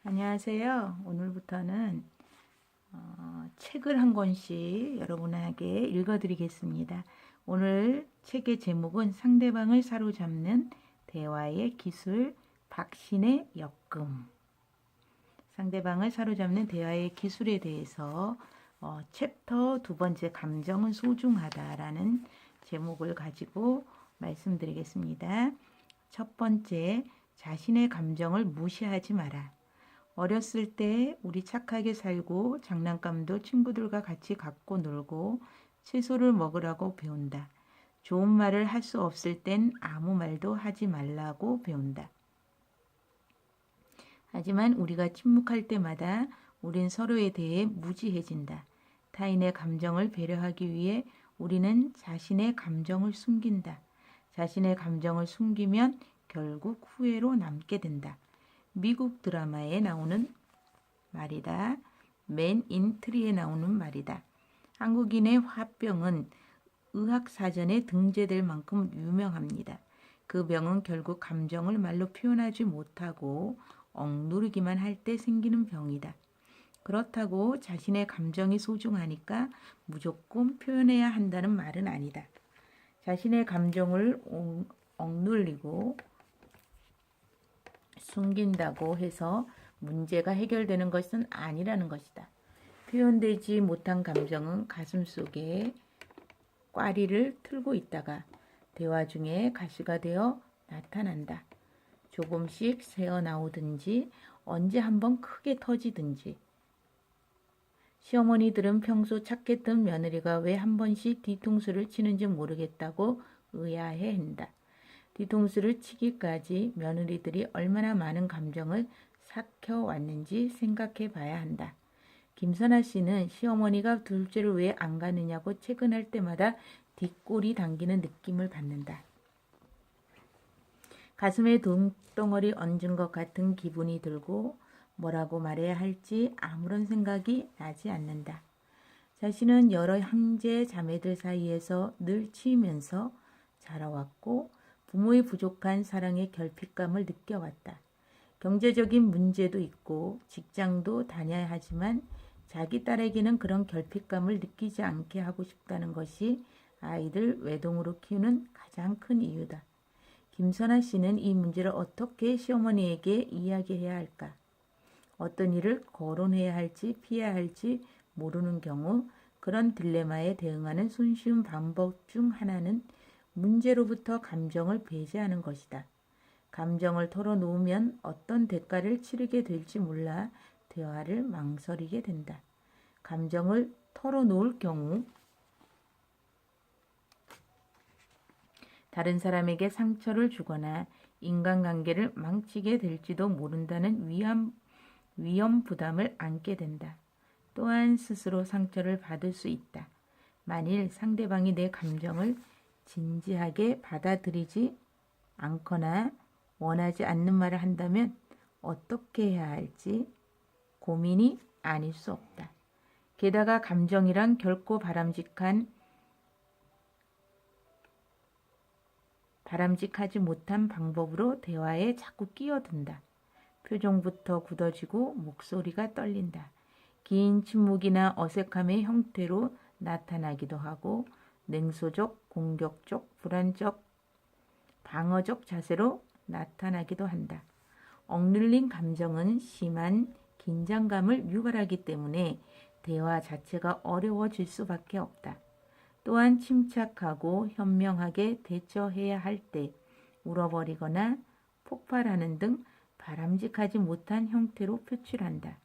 안녕하세요. 오늘부터는 책을 한 권씩 여러분에게 읽어드리겠습니다. 오늘 책의 제목은 상대방을 사로잡는 대화의 기술, 박신의 역금. 상대방을 사로잡는 대화의 기술에 대해서 챕터 두 번째 감정은 소중하다라는 제목을 가지고 말씀드리겠습니다. 첫 번째, 자신의 감정을 무시하지 마라. 어렸을 때 우리 착하게 살고 장난감도 친구들과 같이 갖고 놀고 채소를 먹으라고 배운다. 좋은 말을 할 수 없을 땐 아무 말도 하지 말라고 배운다. 하지만 우리가 침묵할 때마다 우린 서로에 대해 무지해진다. 타인의 감정을 배려하기 위해 우리는 자신의 감정을 숨긴다. 자신의 감정을 숨기면 결국 후회로 남게 된다. 미국 드라마에 나오는 말이다. 맨 인 트리에 나오는 말이다. 한국인의 화병은 의학사전에 등재될 만큼 유명합니다. 그 병은 결국 감정을 말로 표현하지 못하고 억누르기만 할 때 생기는 병이다. 그렇다고 자신의 감정이 소중하니까 무조건 표현해야 한다는 말은 아니다. 자신의 감정을 억눌리고 숨긴다고 해서 문제가 해결되는 것은 아니라는 것이다. 표현되지 못한 감정은 가슴 속에 꽈리를 틀고 있다가 대화 중에 가시가 되어 나타난다. 조금씩 새어나오든지 언제 한번 크게 터지든지. 시어머니들은 평소 착했던 며느리가 왜 한 번씩 뒤통수를 치는지 모르겠다고 의아해한다. 뒤통수를 치기까지 며느리들이 얼마나 많은 감정을 삭혀왔는지 생각해 봐야 한다. 김선아 씨는 시어머니가 둘째를 왜 안 가느냐고 퇴근할 때마다 뒷골이 당기는 느낌을 받는다. 가슴에 돈덩어리 얹은 것 같은 기분이 들고 뭐라고 말해야 할지 아무런 생각이 나지 않는다. 자신은 여러 형제 자매들 사이에서 늘 치이면서 자라왔고 부모의 부족한 사랑의 결핍감을 느껴왔다. 경제적인 문제도 있고 직장도 다녀야 하지만 자기 딸에게는 그런 결핍감을 느끼지 않게 하고 싶다는 것이 아이들 외동으로 키우는 가장 큰 이유다. 김선아 씨는 이 문제를 어떻게 시어머니에게 이야기해야 할까? 어떤 일을 거론해야 할지 피해야 할지 모르는 경우 그런 딜레마에 대응하는 손쉬운 방법 중 하나는 문제로부터 감정을 배제하는 것이다. 감정을 털어놓으면 어떤 대가를 치르게 될지 몰라 대화를 망설이게 된다. 감정을 털어놓을 경우 다른 사람에게 상처를 주거나 인간관계를 망치게 될지도 모른다는 위험 부담을 안게 된다. 또한 스스로 상처를 받을 수 있다. 만일 상대방이 내 감정을 진지하게 받아들이지 않거나 원하지 않는 말을 한다면 어떻게 해야 할지 고민이 아닐 수 없다. 게다가 감정이란 결코 바람직하지 못한 방법으로 대화에 자꾸 끼어든다. 표정부터 굳어지고 목소리가 떨린다. 긴 침묵이나 어색함의 형태로 나타나기도 하고 냉소적, 공격적, 불안적, 방어적 자세로 나타나기도 한다. 억눌린 감정은 심한 긴장감을 유발하기 때문에 대화 자체가 어려워질 수밖에 없다. 또한 침착하고 현명하게 대처해야 할 때 울어버리거나 폭발하는 등 바람직하지 못한 형태로 표출한다.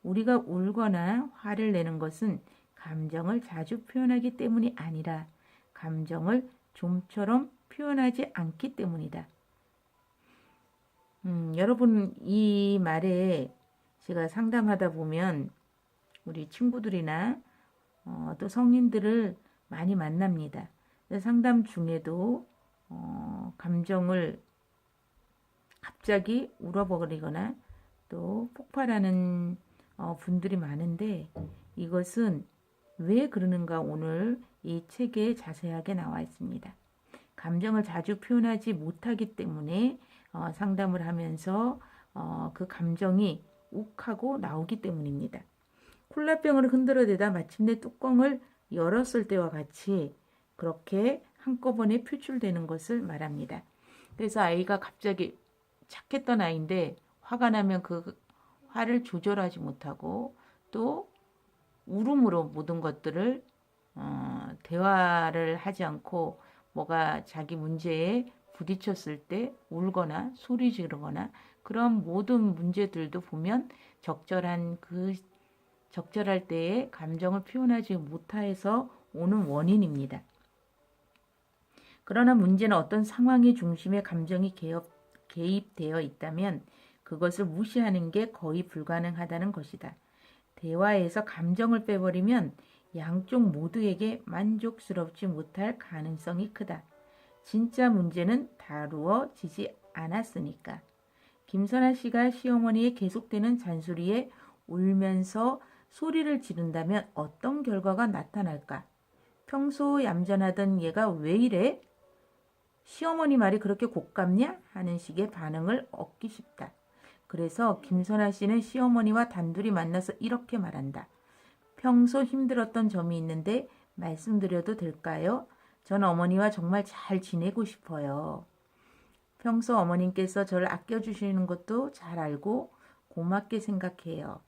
우리가 울거나 화를 내는 것은 감정을 자주 표현하기 때문이 아니라 감정을 좀처럼 표현하지 않기 때문이다. 여러분 이 말에 제가 상담하다 보면 우리 친구들이나 또 성인들을 많이 만납니다. 상담 중에도 감정을 갑자기 울어버리거나 또 폭발하는 분들이 많은데 이것은 왜 그러는가 오늘 이 책에 자세하게 나와 있습니다. 감정을 자주 표현하지 못하기 때문에 상담을 하면서 그 감정이 욱하고 나오기 때문입니다. 콜라병을 흔들어대다 마침내 뚜껑을 열었을 때와 같이 그렇게 한꺼번에 표출되는 것을 말합니다. 그래서 아이가 갑자기 착했던 아이인데 화가 나면 그 화를 조절하지 못하고 또 울음으로 모든 것들을 대화를 하지 않고 뭐가 자기 문제에 부딪혔을 때 울거나 소리 지르거나 그런 모든 문제들도 보면 적절할 때에 감정을 표현하지 못해서 오는 원인입니다. 그러나 문제는 어떤 상황의 중심에 감정이 개입되어 있다면 그것을 무시하는 게 거의 불가능하다는 것이다. 대화에서 감정을 빼버리면 양쪽 모두에게 만족스럽지 못할 가능성이 크다. 진짜 문제는 다루어지지 않았으니까. 김선아 씨가 시어머니의 계속되는 잔소리에 울면서 소리를 지른다면 어떤 결과가 나타날까? 평소 얌전하던 얘가 왜 이래? 시어머니 말이 그렇게 곶감냐? 하는 식의 반응을 얻기 쉽다. 그래서 김선아 씨는 시어머니와 단둘이 만나서 이렇게 말한다. 평소 힘들었던 점이 있는데 말씀드려도 될까요? 전 어머니와 정말 잘 지내고 싶어요. 평소 어머님께서 저를 아껴주시는 것도 잘 알고 고맙게 생각해요.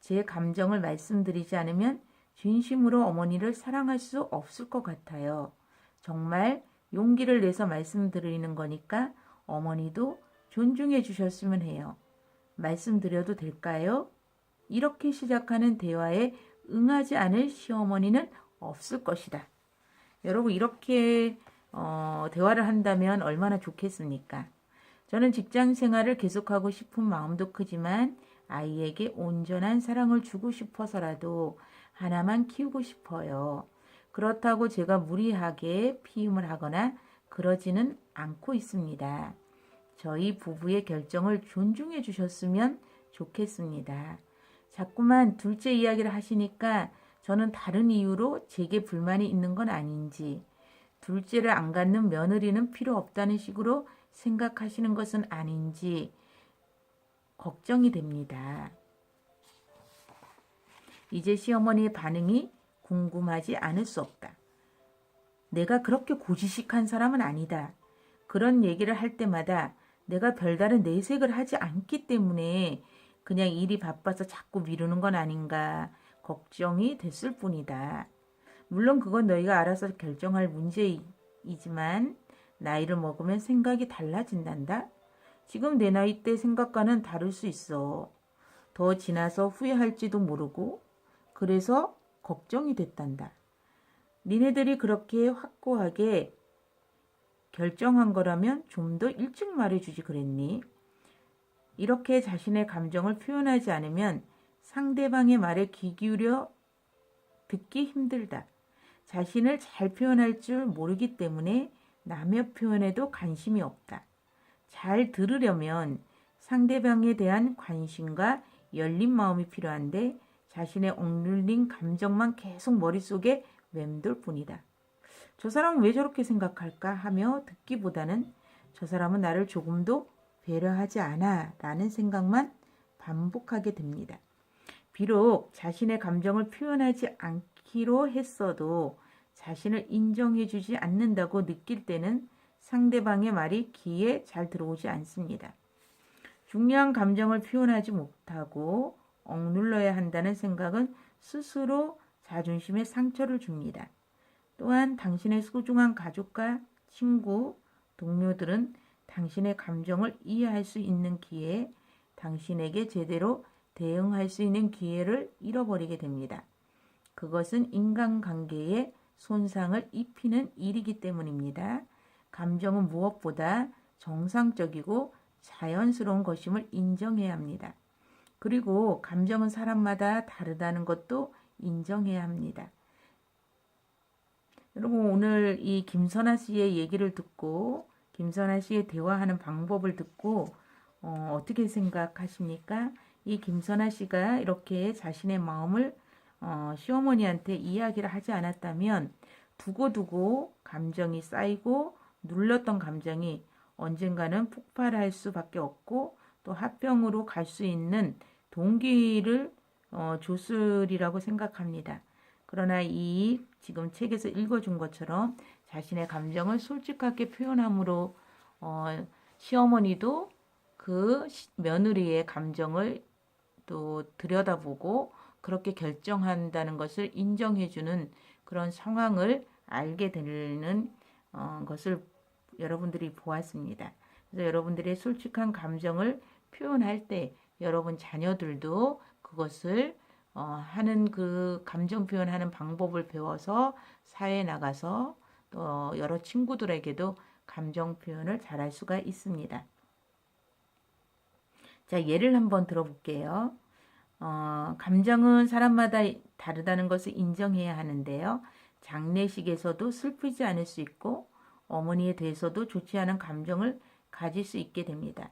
제 감정을 말씀드리지 않으면 진심으로 어머니를 사랑할 수 없을 것 같아요. 정말 용기를 내서 말씀드리는 거니까 어머니도 존중해 주셨으면 해요. 말씀드려도 될까요? 이렇게 시작하는 대화에 응하지 않을 시어머니는 없을 것이다. 여러분 이렇게 대화를 한다면 얼마나 좋겠습니까? 저는 직장 생활을 계속하고 싶은 마음도 크지만 아이에게 온전한 사랑을 주고 싶어서라도 하나만 키우고 싶어요. 그렇다고 제가 무리하게 피임을 하거나 그러지는 않고 있습니다. 저희 부부의 결정을 존중해 주셨으면 좋겠습니다. 자꾸만 둘째 이야기를 하시니까 저는 다른 이유로 제게 불만이 있는 건 아닌지, 둘째를 안 갖는 며느리는 필요 없다는 식으로 생각하시는 것은 아닌지 걱정이 됩니다. 이제 시어머니의 반응이 궁금하지 않을 수 없다. 내가 그렇게 고지식한 사람은 아니다. 그런 얘기를 할 때마다 내가 별다른 내색을 하지 않기 때문에 그냥 일이 바빠서 자꾸 미루는 건 아닌가 걱정이 됐을 뿐이다. 물론 그건 너희가 알아서 결정할 문제이지만 나이를 먹으면 생각이 달라진단다. 지금 내 나이 때 생각과는 다를 수 있어. 더 지나서 후회할지도 모르고 그래서 걱정이 됐단다. 니네들이 그렇게 확고하게 결정한 거라면 좀 더 일찍 말해주지 그랬니? 이렇게 자신의 감정을 표현하지 않으면 상대방의 말에 귀 기울여 듣기 힘들다. 자신을 잘 표현할 줄 모르기 때문에 남의 표현에도 관심이 없다. 잘 들으려면 상대방에 대한 관심과 열린 마음이 필요한데 자신의 억눌린 감정만 계속 머릿속에 맴돌 뿐이다. 저 사람은 왜 저렇게 생각할까 하며 듣기보다는 저 사람은 나를 조금도 배려하지 않아 라는 생각만 반복하게 됩니다. 비록 자신의 감정을 표현하지 않기로 했어도 자신을 인정해주지 않는다고 느낄 때는 상대방의 말이 귀에 잘 들어오지 않습니다. 중요한 감정을 표현하지 못하고 억눌러야 한다는 생각은 스스로 자존심에 상처를 줍니다. 또한 당신의 소중한 가족과 친구, 동료들은 당신의 감정을 이해할 수 있는 기회에 당신에게 제대로 대응할 수 있는 기회를 잃어버리게 됩니다. 그것은 인간관계에 손상을 입히는 일이기 때문입니다. 감정은 무엇보다 정상적이고 자연스러운 것임을 인정해야 합니다. 그리고 감정은 사람마다 다르다는 것도 인정해야 합니다. 여러분 오늘 이 김선아 씨의 얘기를 듣고 김선아 씨의 대화하는 방법을 듣고 어떻게 생각하십니까? 이 김선아 씨가 이렇게 자신의 마음을 시어머니한테 이야기를 하지 않았다면 두고두고 감정이 쌓이고 눌렀던 감정이 언젠가는 폭발할 수밖에 없고 또 합병으로 갈 수 있는 동기를 줬으리라고 생각합니다. 그러나 이 지금 책에서 읽어준 것처럼 자신의 감정을 솔직하게 표현함으로 시어머니도 그 며느리의 감정을 또 들여다보고 그렇게 결정한다는 것을 인정해주는 그런 상황을 알게 되는 것을 여러분들이 보았습니다. 그래서 여러분들의 솔직한 감정을 표현할 때 여러분 자녀들도 그것을 하는 그 감정 표현하는 방법을 배워서 사회에 나가서 또 여러 친구들에게도 감정 표현을 잘할 수가 있습니다. 자, 예를 한번 들어볼게요. 감정은 사람마다 다르다는 것을 인정해야 하는데요. 장례식에서도 슬프지 않을 수 있고 어머니에 대해서도 좋지 않은 감정을 가질 수 있게 됩니다.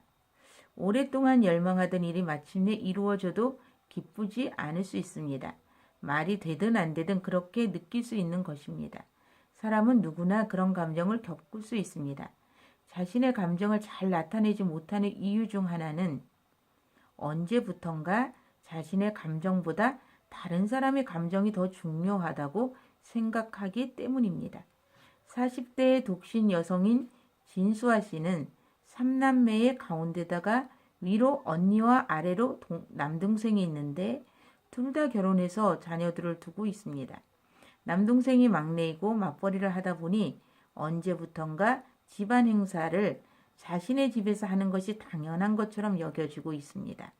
오랫동안 열망하던 일이 마침내 이루어져도 기쁘지 않을 수 있습니다. 말이 되든 안 되든 그렇게 느낄 수 있는 것입니다. 사람은 누구나 그런 감정을 겪을 수 있습니다. 자신의 감정을 잘 나타내지 못하는 이유 중 하나는 언제부턴가 자신의 감정보다 다른 사람의 감정이 더 중요하다고 생각하기 때문입니다. 40대의 독신 여성인 진수아 씨는 3남매의 가운데다가 위로 언니와 아래로 남동생이 있는데 둘 다 결혼해서 자녀들을 두고 있습니다. 남동생이 막내이고 맞벌이를 하다 보니 언제부턴가 집안 행사를 자신의 집에서 하는 것이 당연한 것처럼 여겨지고 있습니다.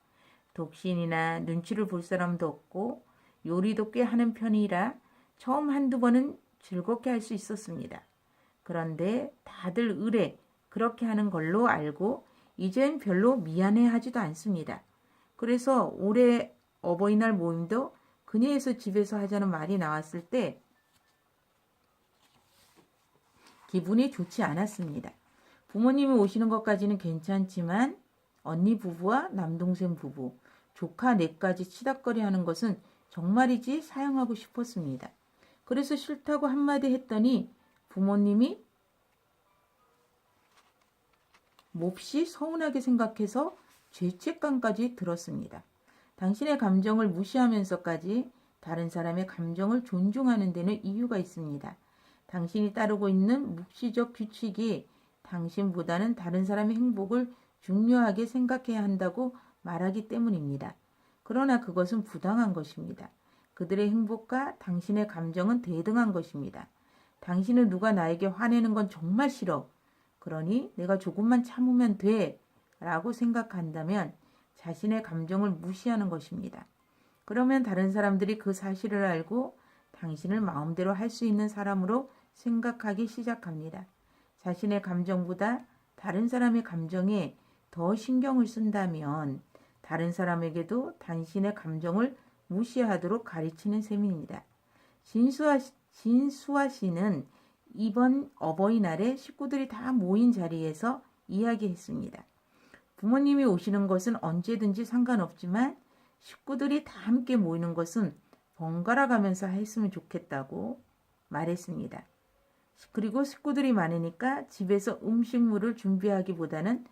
독신이나 눈치를 볼 사람도 없고 요리도 꽤 하는 편이라 처음 한두 번은 즐겁게 할 수 있었습니다. 그런데 다들 의뢰 그렇게 하는 걸로 알고 이젠 별로 미안해하지도 않습니다. 그래서 올해 어버이날 모임도 그녀에서 집에서 하자는 말이 나왔을 때 기분이 좋지 않았습니다. 부모님이 오시는 것까지는 괜찮지만 언니 부부와 남동생 부부, 조카 넷까지 치닥거리 하는 것은 정말이지 사양하고 싶었습니다. 그래서 싫다고 한마디 했더니 부모님이 몹시 서운하게 생각해서 죄책감까지 들었습니다. 당신의 감정을 무시하면서까지 다른 사람의 감정을 존중하는 데는 이유가 있습니다. 당신이 따르고 있는 묵시적 규칙이 당신보다는 다른 사람의 행복을 중요하게 생각해야 한다고 말하기 때문입니다. 그러나 그것은 부당한 것입니다. 그들의 행복과 당신의 감정은 대등한 것입니다. 당신은 누가 나에게 화내는 건 정말 싫어. 그러니 내가 조금만 참으면 돼. 라고 생각한다면 자신의 감정을 무시하는 것입니다. 그러면 다른 사람들이 그 사실을 알고 당신을 마음대로 할 수 있는 사람으로 생각하기 시작합니다. 자신의 감정보다 다른 사람의 감정에 더 신경을 쓴다면 다른 사람에게도 당신의 감정을 무시하도록 가르치는 셈입니다. 진수아 씨는 이번 어버이날에 식구들이 다 모인 자리에서 이야기했습니다. 부모님이 오시는 것은 언제든지 상관없지만 식구들이 다 함께 모이는 것은 번갈아 가면서 했으면 좋겠다고 말했습니다. 그리고 식구들이 많으니까 집에서 음식물을 준비하기보다는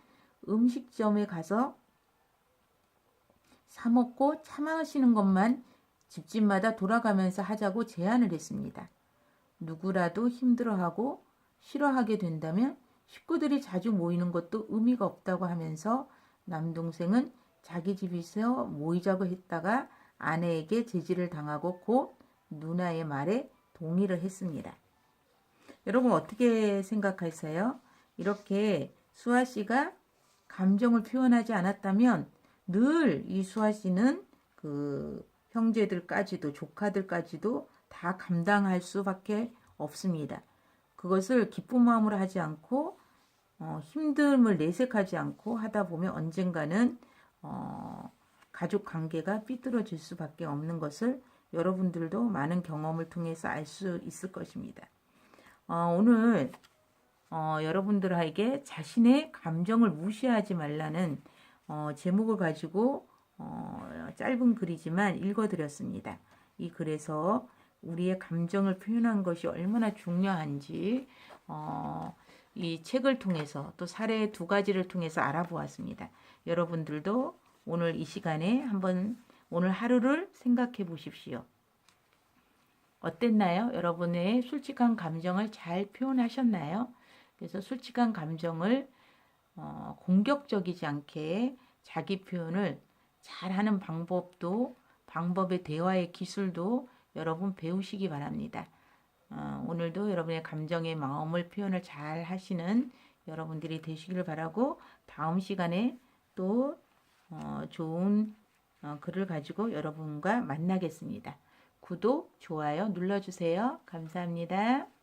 음식점에 가서 사 먹고 차 마시는 것만 집집마다 돌아가면서 하자고 제안을 했습니다. 누구라도 힘들어하고 싫어하게 된다면 식구들이 자주 모이는 것도 의미가 없다고 하면서 남동생은 자기 집에서 모이자고 했다가 아내에게 제지를 당하고 곧 누나의 말에 동의를 했습니다. 여러분 어떻게 생각하세요? 이렇게 수아 씨가 감정을 표현하지 않았다면 늘 이 수아 씨는 그 형제들까지도 조카들까지도 다 감당할 수밖에 없습니다. 그것을 기쁜 마음으로 하지 않고 힘듦을 내색하지 않고 하다 보면 언젠가는 가족 관계가 삐뚤어질 수밖에 없는 것을 여러분들도 많은 경험을 통해서 알 수 있을 것입니다. 오늘 여러분들에게 자신의 감정을 무시하지 말라는 제목을 가지고 짧은 글이지만 읽어드렸습니다. 이 글에서 우리의 감정을 표현한 것이 얼마나 중요한지 이 책을 통해서 또 사례 2가지를 통해서 알아보았습니다. 여러분들도 오늘 이 시간에 한번 오늘 하루를 생각해 보십시오. 어땠나요? 여러분의 솔직한 감정을 잘 표현하셨나요? 그래서 솔직한 감정을 공격적이지 않게 자기 표현을 잘하는 방법의 대화의 기술도 여러분 배우시기 바랍니다. 오늘도 여러분의 감정의 마음을 표현을 잘 하시는 여러분들이 되시길 바라고 다음 시간에 또 좋은 글을 가지고 여러분과 만나겠습니다. 구독, 좋아요 눌러주세요. 감사합니다.